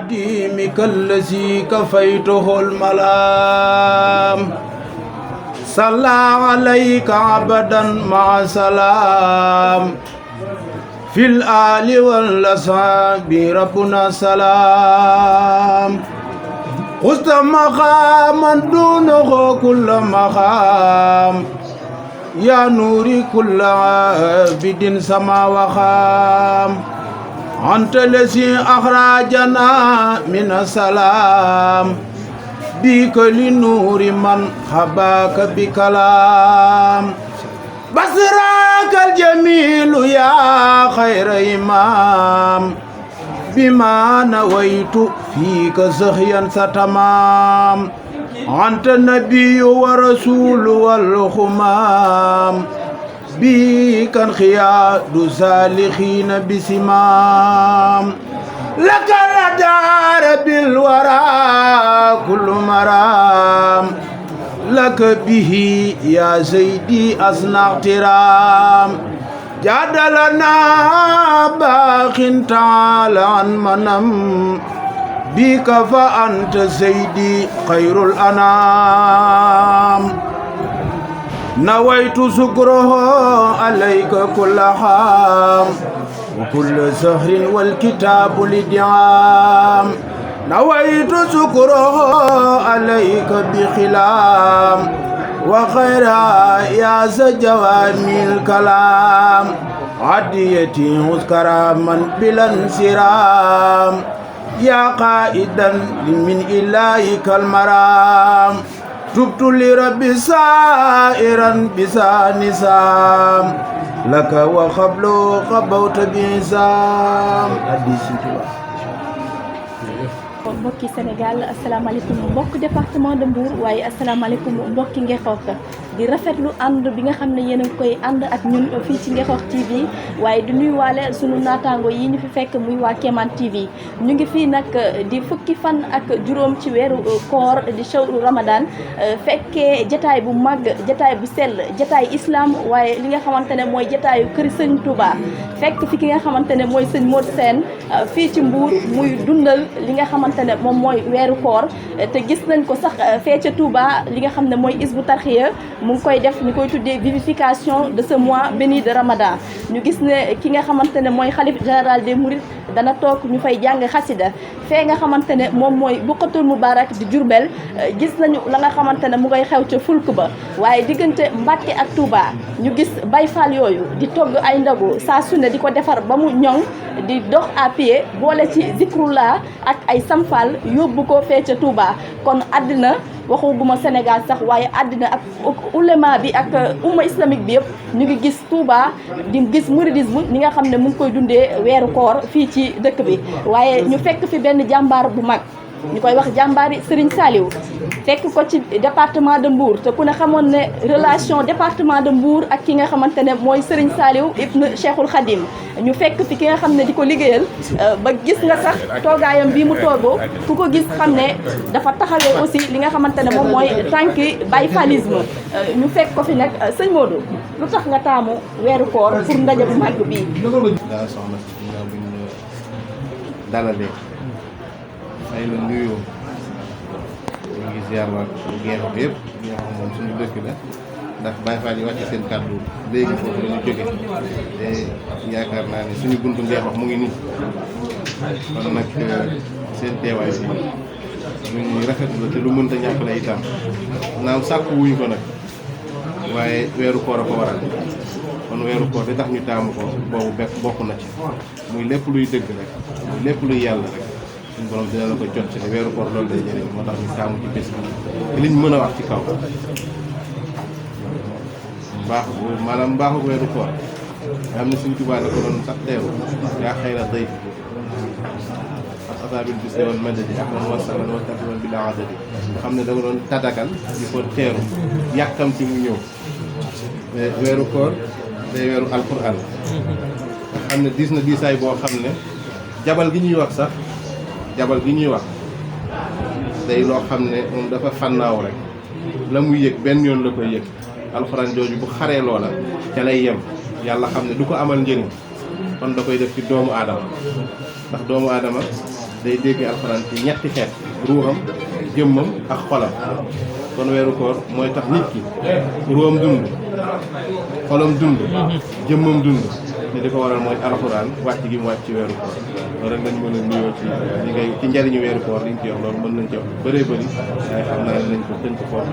خديمك الذي كفيته الملام صلى عليك عبدا مع سلام في الآل والأصحاب ربنا سلام خذت مقاما دونه كل مقام يا نوري كل عابد سما وخام أنت الذي أخرجنا من السلام بك لنور من خباك بكلام بصرك الجميل يا خير إمام بما نويت فيك زهيا ستمام أنت النبي ورسول والخمام بك انخياد سالخين بسمام لك الدار بالورى كل مرام لك به يا سيدي أصنع احترام جادلنا باخ تعالى عن منم بك فأنت سيدي خير الأنام نويت شكره عليك كل حام وكل سهر والكتاب لدعام نويت شكره عليك بخلام وخير يا زجوامي الكلام عديتي أذكر من بلا انسرام يا قائدا من إلهك المرام تبت لربي سائرا بسا نسام لك وقبل قبوت بنسام mbokki Sénégal asalaamaaleykum mbokk département de Mbour waaye asalaamaaleykum mbokki Ngexoox di rafetlu ànd bi nga xam ne yéen a ngi koy ànd ak ñun fii ci Ngexoox TV waaye di nuyuwaale sunu naataango yi ñu fi fekk muy waa Kéemaan TV ñu ngi fii nag di fukki fan ak juróom ci weeru koor di shawru Ramadan fekkee jataay bu màgg jataay bu sell jataay islam waaye li nga xamante ne mooy jataayu kër sëñ Touba fekk fi ki nga xamante ne mooy sëñ Modou Sène fii ci Mbour muy dundal li nga xamante ne moom mooy weeru koor te gis nañ ko sax fee ca Touba li nga xam ne mooy Hizbu Tarxiya mu ngi koy def ñu koy tuddee vivification de ce mois béni de Ramadan ñu gis ne ki nga xamante ne mooy xalif général des Mourides dana toog ñu fay jàng xasida fee nga xamante ne moom mooy Buqatul Mubarak di Jurbel gis nañu la nga xamante ne mu ngay xew ca fulk ba waaye diggante Mbàkke ak Touba ñu gis Baay Faal yooyu di togg ay ndogu saa su ne di ko defar ba mu ñoŋ di dox à pied boole ci zikrullah ak ay samfal yóbbu ko fee ca Touba kon àddina waxuguma Sénégal sax waaye àddina ak ulema bi ak umma islamique bi yëpp ñu ngi gis Touba di gis mouridisme ni nga xam ne mu ngi koy dundee weeru koor fii ci dëkk bi waaye ñu fekk fi benn jàmbaar bu mag ñu koy wax jàmbaari Serigne Saliou fekk ko ci département de Mbour te ku ne xamoon ne relation département de Mbour ak ki nga xamante ne mooy Serigne Saliou ibn Cheikhul Khadim ñu fekk fi ki nga xam ne di ko liggéeyal ba gis nga sax toogaayam bii mu toogoo ku ko gis xam ne dafa taxawee aussi li nga xamante ne moom mooy tànki Baye Fallisme ñu fekk ko fi nag sëñ Modou lu tax nga taamu weeru koor pour ndaje bu màgg bii. daa soxna si ginnaaw bi ñu dalalee ay la nuyoo ñu ngi ziar waat Ngexoox bi yëpp ñi nga xam moom suñu dëkk la ndax Baye Fall yi wàcce seen kàddu léegi foofu la ñu jóge te yaakaar naa ne suñu buntu Ngexoox mu ngi nii kon nag seen teewaay bi lu ñuy rafetlu la te lu mënta ñàkk la itam naam sàkku wuñu ko nag waaye weeru koor a ko waral kon weeru koor li tax ñu taamu ko boobu bokk na ci muy lépp luy dëgg rek muy lépp luy yàlla rek suñu borom dina la ko jot ci ne weeru koor loolu day jëriñ moo tax ñu taamu ci bés bi te liñ mën a wax ci kaw mbaaxu weeru koor nga xam ne suñ Tuubaa la ko doon sax teeru yaa xayra day ak asaabil bis woon madadi ak man wasalan wa tartiban bi la adadi nga xam ne da nga doon tàggatal di ko teeru yàkkam ci mu ñëw weeru koor day weeru alquran nga xam ne diis na diisaay boo xam ne jabal gi ñuy wax sax jabal gi ñuy wax day loo xam ne moom dafa fannaaw rek la muy yëg benn yoon la koy yëg alxuraan jooju bu xaree loola ca lay yem yàlla xam ne du ko amal njëriñ kon da koy def ci doomu aadama ndax doomu aadama day dégg alxuraan ci ñetti xeet ruuxam jëmmam ak xolam kon weeru koor mooy tax nit ki ruuxam dund xolam dund jëmmam dund ni di ko waral mooy alxuraan wàcc gi mu wàcc ci weeru koor loolu rek lañ mën a nuyoo ci li ngay ci njariñu weeru koor liñ ci wax loolu mën nañ ci wax bëree bëri waaye xam naa ne nañ ko tënk foofu.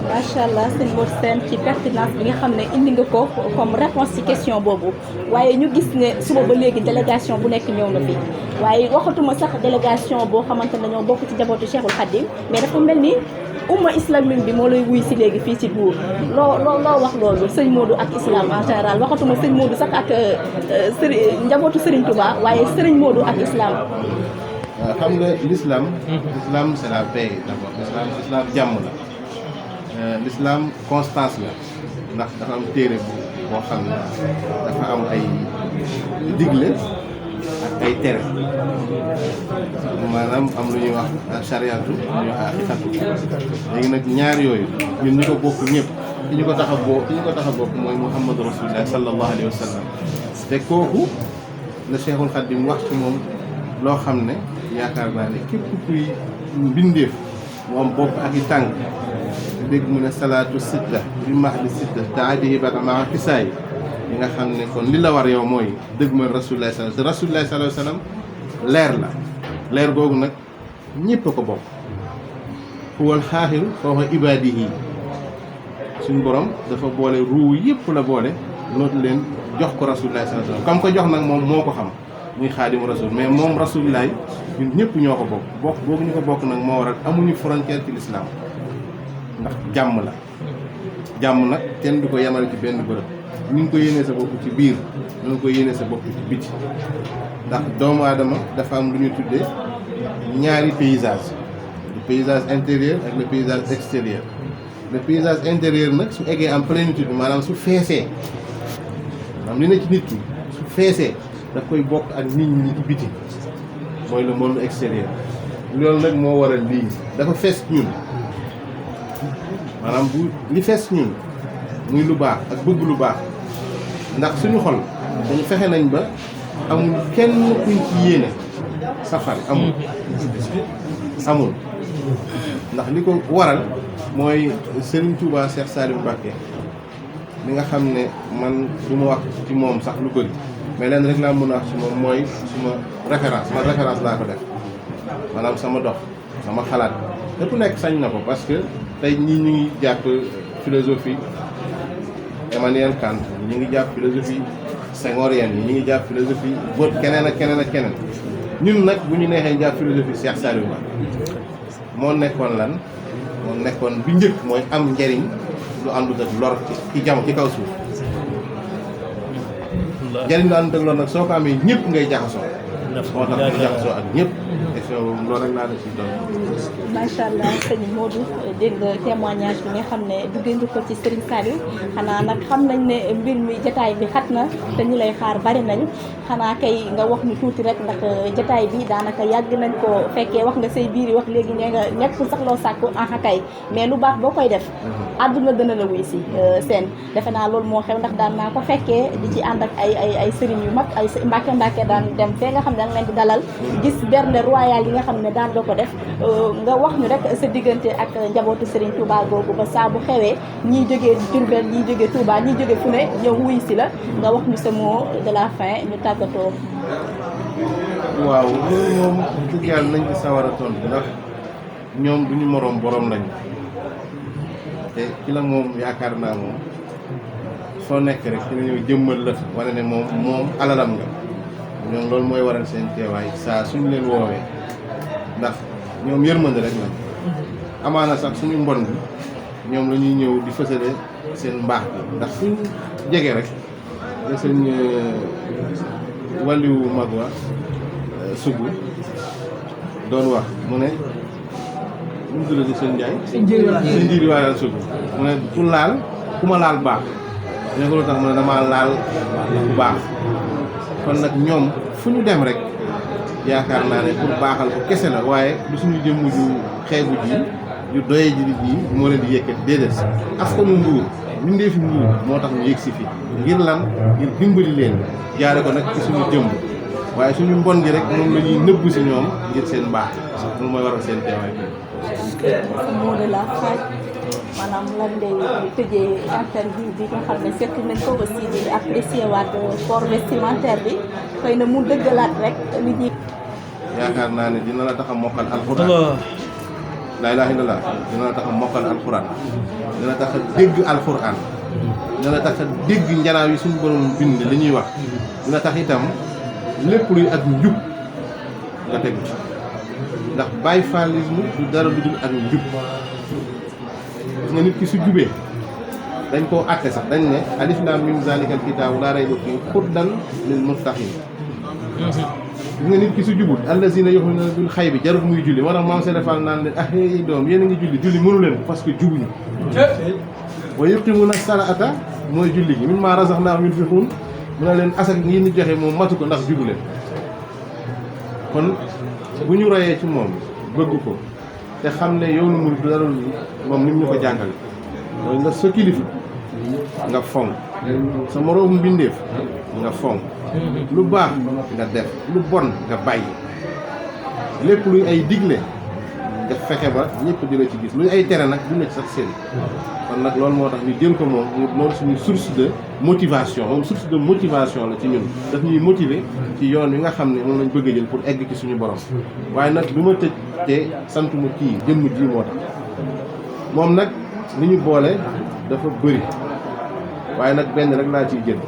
macha allah sëñ Modou Sène ci pertinence bi nga xam ne indi nga ko comme réponse ci question boobu waaye ñu gis ne suba ba léegi délégation bu nekk ñëw na fi waaye waxatuma sax délégation boo xamante ne ñoo bokk ci jabootu Cheikhul Khadim mais dafa mel ni umma islamique bi moo lay wuy si léegi fii ci Mbour loo wax loolu sëñ Modou ak islam en général waxatuma sëñ Modou sax ak njabootu Serigne Touba waaye Serigne Modou ak islam. waaw xam nga l'islam c'est la paix d'abord l'islam jàmm la l'islam constance la ndax dafa am téere boo xam ne dafa am ay digle ak ay tere maanaam am lu ñuy wax chariatu lu ñuy wax aqiqatu léegi nag ñaar yooyu ñun ñi ko bokk ñëpp ki ñu ko tax a bokk mooy Muhammadu Rasulullah sallallahu alayhi wa sallam te kooku la Cheikhul Khadim wax ci moom loo xam ne yaakaar naa ne képp kuy mbindeef mu am bopp ak i tànk te dégg mu ne salaatu sitta bi mahdi sitta taadihi bata maa fisaay yi nga xam ne kon li la war yow mooy dëgmal Rasulullah sallallahu te Rasulullah sallallahu alayhi wa sallam leer la leer googu nag ñëpp a ko bokk huwal xaaxiru fawqa ibaadihi suñ borom dafa boole ruu yëpp la boole nootu leen jox ko Rasulullah sallallahu alayhi wa sallam comme ko jox nag moom moo ko xam muy xaadimu rasul mais moom Rasulullah ñun ñëpp ñoo ko bokk boobu ñu ko bokk nag moo waral amuñu frontière ci l'islam ndax jàmm la jàmm nag kenn du ko yemale ci benn bërëb ni nga ko yéenee sa bopp ci biir ni nga ko yéenee sa bopp ci biti ndax doomu aadama dafa am lu ñu tuddee ñaari paysage le paysage intérieur ak le paysage extérieur le paysage intérieur nag su eggee en plénitude bi maanaam su feesee maanaam li ne ci nit ki su feesee daf koy bokk ak nit ñi ci biti mooy le monde extérieur loolu nag moo waral lii dafa fees ñun maanaam bu li fees ñun muy lu baax ak bëgg lu baax ndax suñu xol dañu fexe nañ ba amul kenn kuñ ci yéene safar amul ndax li ko waral mooy Serigne Touba Cheikh Saliou Mbacké li nga xam ne man du ma wax ci moom sax lu bëri mais leen rek laa mën a wax ci moom mooy suma référence laa ko def maanaam sama dox sama xalaat lépp nekk sañ na ko parce que tey ñii ñu ngi jàpp philosophie Emmanuel Kant ñu ngi jàpp philosophie senghorienne yi ñu ngi jàpp philosophie bot keneen ak keneen ñun nag bu ñu neexee jàpp philosophie Cheikh Saliou Ba moo nekkoon bi njëkk mooy am njariñ lu àndut ak lor ci kaw suuf njariñ lu àndut ak lor nag soo ko amee ñëpp ngay jaxasoo moo tax ñu jaxasoo ak ñëpp question loolu rek laa la ci doon. macha allah sëñ Modou dégg nga témoignage bi nga xam ne duggee nga ko ci Serigne Saliou xanaa nag xam nañ ne mbir mi jotaay bi xat na te ñu lay xaar bari nañu xanaa kay nga wax ñu tuuti rek ndax jotaay bi daanaka yàgg nañ ko fekkee wax nga say biir yi wax léegi nee nga nekkul sax loo sàkku aha kay mais lu baax boo koy def àdduna dana la wuy si seen defe naa loolu moo xew ndax daan naa ko fekkee di ci ànd ak ay sëriñ yu mag ay mbàkke daan dem fee nga xam ne danga leen di dalal gis bernde royal yi nga xam ne daan doo ko def nga wax ñu rek sa diggante ak njabootu Serigne Touba googu ba saa bu xewee ñii jógee Diourbel ñii jógee Touba ñii jógee fu ne ñëw wuy si la nga wax ñu sa mot de la fin ñu tàggatoo. waaw loolu moom dëgg yàlla nañ ci sawar a tontu ndax ñoom duñu moroom borom lañu te ci la moom yaakaar naa moom soo nekk rek ci la ñëw jëmmal la wane ne moom alalam nga ñoom loolu mooy waral seen teewaay saa suñu leen woowee ndax ñoom yërmande rek la amaana sax suñu mbon bi ñoom la ñuy ñëw di fësale seen mbaax bi ndax suñ jege rek da seen wàlliwu mag wa sugu doon wax mu ne lu mu tuddati seen njaay seen njiiri waayal sugu mu ne ku ma laal baax ne ko lu tax mu ne damaa laal bu baax kon nag ñoom fu ñu dem rek yaakaar naa ne pour baaxal ko kese la waaye du suñu jëmm ju xeebu ji yu doye ji ji moo leen di yëkkati déedéet askanu Mbuur bindee fi Mbuur moo tax ñu yëg si fi ngir lan ngir dimbali leen jaare ko nag ci suñu jëmm waaye suñu mbon gi rek moom la ñuy nëbb si ñoom ngir seen mbaax moom mooy waral seen teewaay bi. sa mot de la fin maanaam lan ngay tëjee interview bi nga xam ne fekk nañ ko aussi di apprécier waat port vestimentaire bi xëy na mu dëggalaat rek nit ñi. yaakaar naa ne dina la tax a mokkal alxuraan. laa ilaaha illallaah dina la tax a mokkal alxuraan. dina tax a dégg alxuraan. dina la tax a dégg njanaaw yi suñu borom bind li ñuy wax. dina tax itam lépp luy ak njub nga tegu ci ndax baay faalisme du dara lu dul ak njub. nga nit ki su jubee dañ koo àtte sax dañ ne alif laam miim zaalikal kitaabu laa rayba fiihi hudan lil muttaqiin. nga nit ki su jubul allaziina yu'minuuna bil xaybi jarul muy julli moo tax maam Sëriñ Fall naan leen ah doom yéen a ngi julli mënu leen parce que jubuñu. wa yuqiimuuna salaata mooy julli gi mimmaa razaqnaahum yunfiquun mu ne leen asak yi ñu joxe moom matu ko ndax jubu leen. kon bu ñu royee ci moom bëgg ko te xam ne yoonu murid du dara moom ni mu ñu ko jàngale mooy nga sa kilifa nga fonk sa moroomu mbindeef nga fonk lu baax nga def lu bon nga bàyyi lépp luy ay digle nga fexe ba ñëpp di la ci gis luy ay tere nag du la ci sax seen kon nag loolu moo tax ñu jël ko moom loolu suñu source de motivation moom source de motivation la ci ñun daf ñuy motiver ci yoon wi nga xam ne moom lañ bëgg a jël pour egg ci suñu borom waaye nag lu ma tëj te santuma kii jëmm ji moo tax moom nag li ñu boole dafa bëri waaye nag benn rek laa ciy jël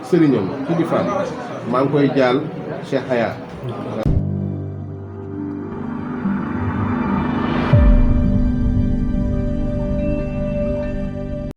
sëriñam kilifaam maa ngi koy jaal Cheikh Aya